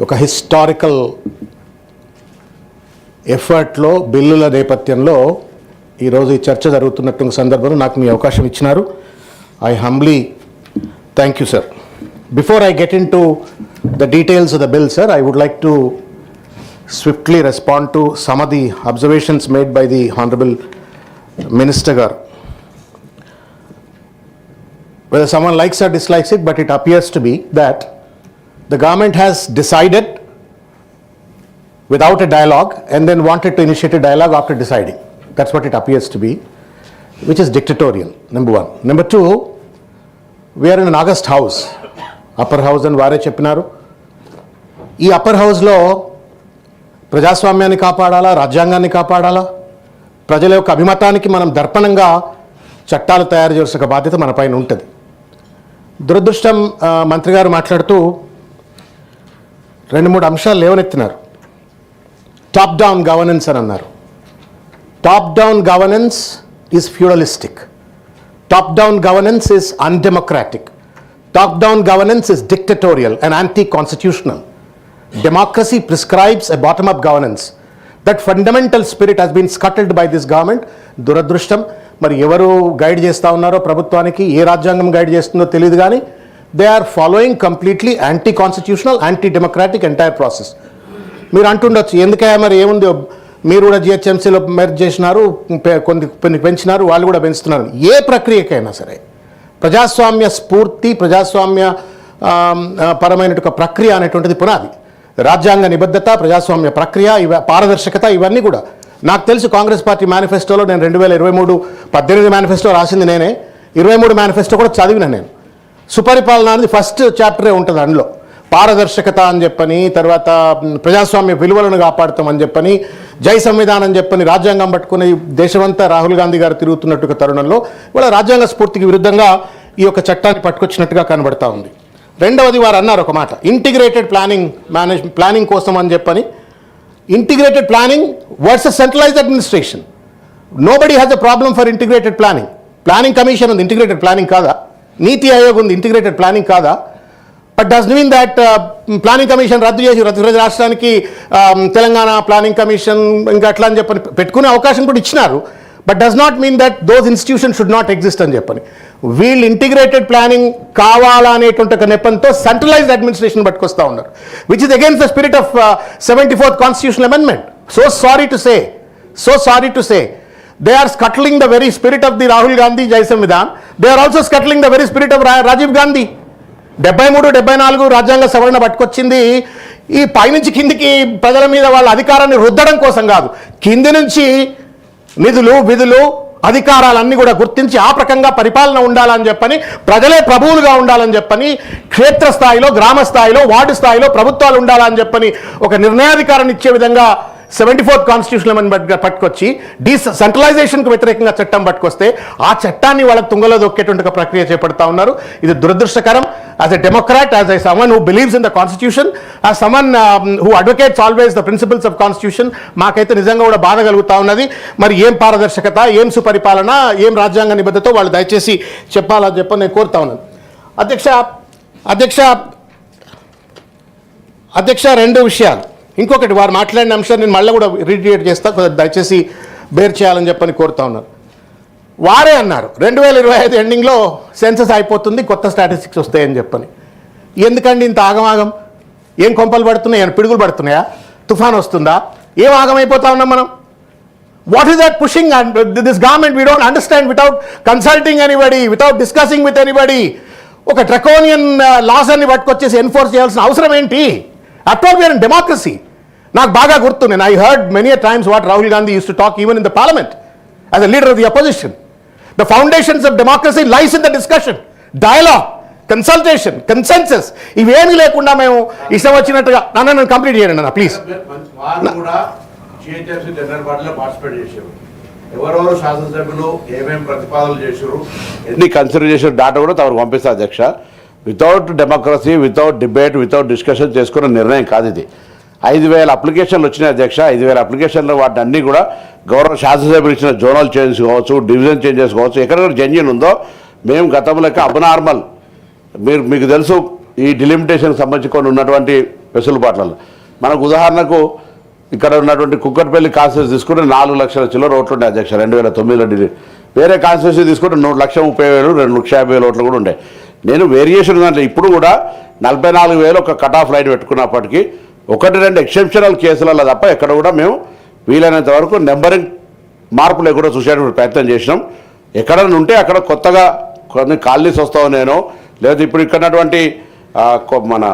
ఒక హిస్టారికల్ ఎఫర్ట్లో బిల్లుల నేపథ్యంలో ఈరోజు ఈ చర్చ జరుగుతున్నటువంటి సందర్భంలో నాకు మీ అవకాశం ఇచ్చినారు. I humbly thank you sir. Before I get into the details of the bill sir, I would like to swiftly respond to some of the observations made by the Honorable Minister Gar. Whether someone likes or dislikes it, but it appears to be that the government has decided without a dialogue and then wanted to initiate a dialogue after deciding. That's what it appears to be, which is dictatorial, number one. Number two, we are in an August house, upper house and Vare Cheppinaru. ఈ upper హౌస్లో ప్రజాస్వామ్యాన్ని కాపాడాలా, రాజ్యాంగాన్ని కాపాడాలా, ప్రజల యొక్క అభిమతానికి మనం దర్పణంగా చట్టాలు తయారు చేయాల్సిన బాధ్యత మన పైన ఉంటుంది. దురదృష్టం, మంత్రి గారు మాట్లాడుతూ 2-3 అంశాలు లేవనెత్తినారు. టాప్ డౌన్ గవర్నెన్స్ అని అన్నారు. Top down governance is feudalistic. Top down governance is undemocratic. Top down governance is dictatorial and anti constitutional. Democracy prescribes a bottom-up governance. That fundamental spirit has been scuttled by this government. దురదృష్టం. మరి ఎవరు guide చేస్తూ ఉన్నారో ప్రభుత్వానికి, ఏ రాజ్యాంగం guide చేస్తుందో తెలియదు కానీ they are following completely anti constitutional, anti democratic entire process. మీరు అంటుండొచ్చు, ఎందుకయ్యా మరి ఏముంది, మీరు కూడా జిహెచ్ఎంసీలో మెర్జ్ చేసినారు, కొన్ని పెంచినారు, వాళ్ళు కూడా పెంచుతున్నారు. ఏ ప్రక్రియకైనా సరే ప్రజాస్వామ్య స్ఫూర్తి, ప్రజాస్వామ్య పరమైన ప్రక్రియ అనేటువంటిది పునాది. రాజ్యాంగ నిబద్ధత, ప్రజాస్వామ్య ప్రక్రియ, పారదర్శకత, ఇవన్నీ కూడా నాకు తెలుసు. కాంగ్రెస్ పార్టీ మేనిఫెస్టోలో నేను 2023 18 మేనిఫెస్టో రాసింది నేనే, 23 మేనిఫెస్టో కూడా చదివిన నేను. సుపరిపాలన అనేది ఫస్ట్ చాప్టరే ఉంటుంది. అందులో పారదర్శకత అని చెప్పని, తర్వాత ప్రజాస్వామ్య విలువలను కాపాడుతామని చెప్పని, జై సంవిధానం అని చెప్పని రాజ్యాంగం పట్టుకుని దేశమంతా రాహుల్ గాంధీ గారు తిరుగుతున్నట్టుగా తరుణంలో ఇవాళ రాజ్యాంగ స్ఫూర్తికి విరుద్ధంగా ఈ యొక్క చట్టాన్ని పట్టుకొచ్చినట్టుగా కనబడతా ఉంది. రెండవది, వారు అన్నారు ఒక మాట, ఇంటిగ్రేటెడ్ ప్లానింగ్ కోసం అని చెప్పని. Integrated planning versus centralised administration. Nobody has a problem for integrated planning. Planning commission ఉంది, ఇంటిగ్రేటెడ్ ప్లానింగ్ కాదా? నీతి ఆయోగ్ ఉంది, ఇంటిగ్రేటెడ్ ప్లానింగ్ కాదా? But does mean that planning commission రద్దు చేసి ప్రతి రాష్ట్రానికి తెలంగాణ ప్లానింగ్ కమిషన్ ఇంకా అట్లా అని చెప్పని పెట్టుకునే అవకాశం కూడా ఇచ్చినారు. But does not mean that those institution should not exist అని చెప్పని. వీళ్ళు ఇంటిగ్రేటెడ్ ప్లానింగ్ కావాలనేటువంటి ఒక నెపంతో సెంట్రలైజ్డ్ అడ్మినిస్ట్రేషన్ పట్టుకొస్తూ ఉన్నారు, which is against the spirit of 74th constitutional amendment. So sorry to say they are scuttling the very spirit of the Rahul Gandhi Jai Samvidhan. They are also scuttling the very spirit of Rajiv Gandhi. 73-74 రాజ్యాంగ సవరణ పట్టుకొచ్చింది ఈ పైనుంచి కిందికి ప్రజల మీద వాళ్ళ అధికారాన్ని రుద్దడం కోసం కాదు, కింది నుంచి నిధులు, విధులు, అధికారాలన్నీ కూడా గుర్తించి ఆ ప్రకంగా పరిపాలన ఉండాలని చెప్పని, ప్రజలే ప్రభువులుగా ఉండాలని చెప్పని, క్షేత్రస్థాయిలో, గ్రామ స్థాయిలో, వార్డు స్థాయిలో ప్రభుత్వాలు ఉండాలని చెప్పని ఒక నిర్ణయాధికారాన్ని ఇచ్చే విధంగా 74th కాన్స్టిట్యూషనల్ అమెండ్మెంట్ పట్టుకొచ్చి సెంట్రలైజేషన్కు వ్యతిరేకంగా చట్టం పట్టుకొస్తే ఆ చట్టాన్ని వాళ్ళ తుంగలో దొక్కేటువంటి ఒక ప్రక్రియ చేపడతా ఉన్నారు. ఇది దురదృష్టకరం. As a democrat, as a someone who believes in the constitution, as someone who advocates always the principles of constitution, మాకైతే నిజంగా కూడా బాధ కలుగుతూ ఉన్నది. మరి ఏం పారదర్శకత, ఏం సుపరిపాలన, ఏం రాజ్యాంగ నిబద్ధతో వాళ్ళు దయచేసి చెప్పాలని చెప్పని నేను కోరుతా ఉన్నాను. అధ్యక్ష 2 విషయాలు. ఇంకొకటి, వారు మాట్లాడిన అంశాన్ని నేను మళ్ళీ కూడా రీట్రీట్ చేస్తా, దయచేసి బేర్ చేయాలని చెప్పని కోరుతా ఉన్నారు. వారే అన్నారు 2025 ఎండింగ్లో సెన్సస్ అయిపోతుంది, కొత్త స్టాటిస్టిక్స్ వస్తాయని చెప్పని. ఎందుకండి ఇంత ఆగమాగం? ఏం కొంపలు పడుతున్నాయి? పిడుగులు పడుతున్నాయా? తుఫాన్ వస్తుందా? ఏం ఆగమైపోతా ఉన్నాం మనం? What is that pushing this government? We don't understand without consulting anybody, without discussing with anybody. ఒక డ్రకోనియన్ లాస్ అన్ని పట్టుకొచ్చేసి ఎన్ఫోర్స్ చేయాల్సిన అవసరం ఏంటి? After all, we are in democracy. నాకు బాగా గుర్తు, నేను I heard many a times what Rahul Gandhi used to talk even in the parliament as a leader of the opposition. The foundations of democracy lies in the discussion, dialogue, consultation, consensus. ఇవేమీ లేకుండా మేము ఇష్టం వచ్చినట్టుగా నన్ను complete చేయండి అన్న please. ఎవరెవరు శాసనసభ్యులు ఏమేమి ప్రతిపాదనలు చేశారు, ఎన్ని కన్సిడర్ చేసిన డాటా కూడా తమకు పంపిస్తారు అధ్యక్ష. Without democracy, without debate, without discussion చేసుకున్న నిర్ణయం కాదు ఇది. 5,000 అప్లికేషన్లు వచ్చినాయి అధ్యక్ష. 5,000 అప్లికేషన్లు వాటిని అన్నీ కూడా గౌరవ శాసనసభ్యులు ఇచ్చిన జోనల్ చేంజెస్ కావచ్చు, డివిజన్ చేంజెస్ కావచ్చు, ఎక్కడెక్కడ జెన్యూన్ ఉందో మేము గతంలో అబ్నార్మల్, మీకు తెలుసు ఈ డిలిమిటేషన్కి సంబంధించి కొన్ని ఉన్నటువంటి వెసులుబాట్లలో. మనకు ఉదాహరణకు ఇక్కడ ఉన్నటువంటి కుక్కట్పల్లి కాన్స్టిట్యూన్సీ తీసుకుంటే 4 లక్షల చిల్లర ఓట్లు ఉండే అధ్యక్ష 2009లో. వేరే కాన్స్టిట్యూన్సీ తీసుకుంటే 1,30,30,000 2,50,000 ఓట్లు కూడా ఉండే. నేను వేరియేషన్ దాంట్లో ఇప్పుడు కూడా 44,000 ఒక కట్ ఆఫ్ లైన్ పెట్టుకున్నప్పటికీ 1-2 ఎక్సెప్షనల్ కేసులలో తప్ప ఎక్కడ కూడా మేము వీలైనంత వరకు నెంబరింగ్ మార్పు లేకుండా చూసేటువంటి ప్రయత్నం చేసినాం. ఎక్కడైనా ఉంటే అక్కడ కొత్తగా కొన్ని కాలనీస్ వస్తావు నేను, లేదా ఇప్పుడు ఇక్కడ మన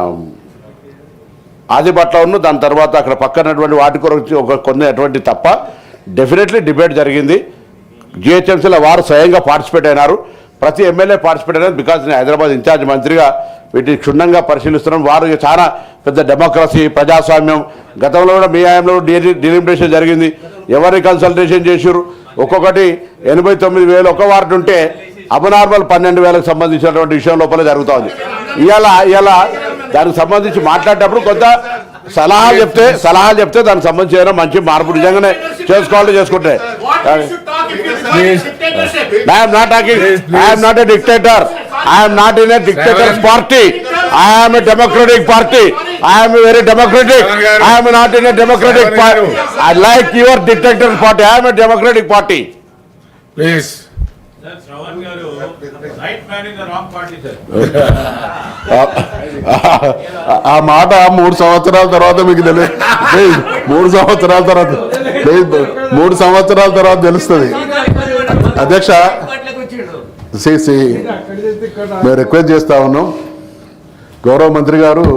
ఆదిపట్ల దాని తర్వాత అక్కడ పక్కనటువంటి వాటి కొరకు కొన్ని అటువంటి తప్ప డెఫినెట్లీ డిబేట్ జరిగింది. జిహెచ్ఎంసీలో వారు స్వయంగా పార్టిసిపేట్ అయినారు, ప్రతి ఎమ్మెల్యే పార్టిసిపేట్ అయినారు. బికాజ్ నేను హైదరాబాద్ ఇన్ఛార్జ్ మంత్రిగా వీటిని క్షుణ్ణంగా పరిశీలిస్తున్నాం. వారు చాలా పెద్ద డెమోక్రసీ ప్రజాస్వామ్యం, గతంలో కూడా మీ హయాంలో డిలిమిటేషన్ జరిగింది, ఎవరిని కన్సల్టేషన్ చేశారు, ఒక్కొక్కటి 89,000 ఒక వార్డు ఉంటే అబనార్మల్ 12,000కు సంబంధించినటువంటి విషయం లోపల జరుగుతూ ఉంది. ఇవాళ దానికి సంబంధించి మాట్లాడేటప్పుడు కొంత సలహాలు చెప్తే దానికి సంబంధించి ఏదైనా మంచి మార్పు నిజంగానే చేసుకోవాలని చేసుకుంటే. I am not a dictator. I am not in a dictator's party. I am a democratic party. I am very democratic. I am not in a democratic party. I like your dictator party. I am a democratic party. Please. That's Ravan Garu, right man in the wrong party, sir. ఆ మాట 3 సంవత్సరాల తర్వాత మీకు తెలియదు. 3 సంవత్సరాల తర్వాత 3 సంవత్సరాల తర్వాత తెలుస్తుంది. అధ్యక్ష మేము రిక్వెస్ట్ చేస్తా ఉన్నాం, గౌరవ మంత్రి గారు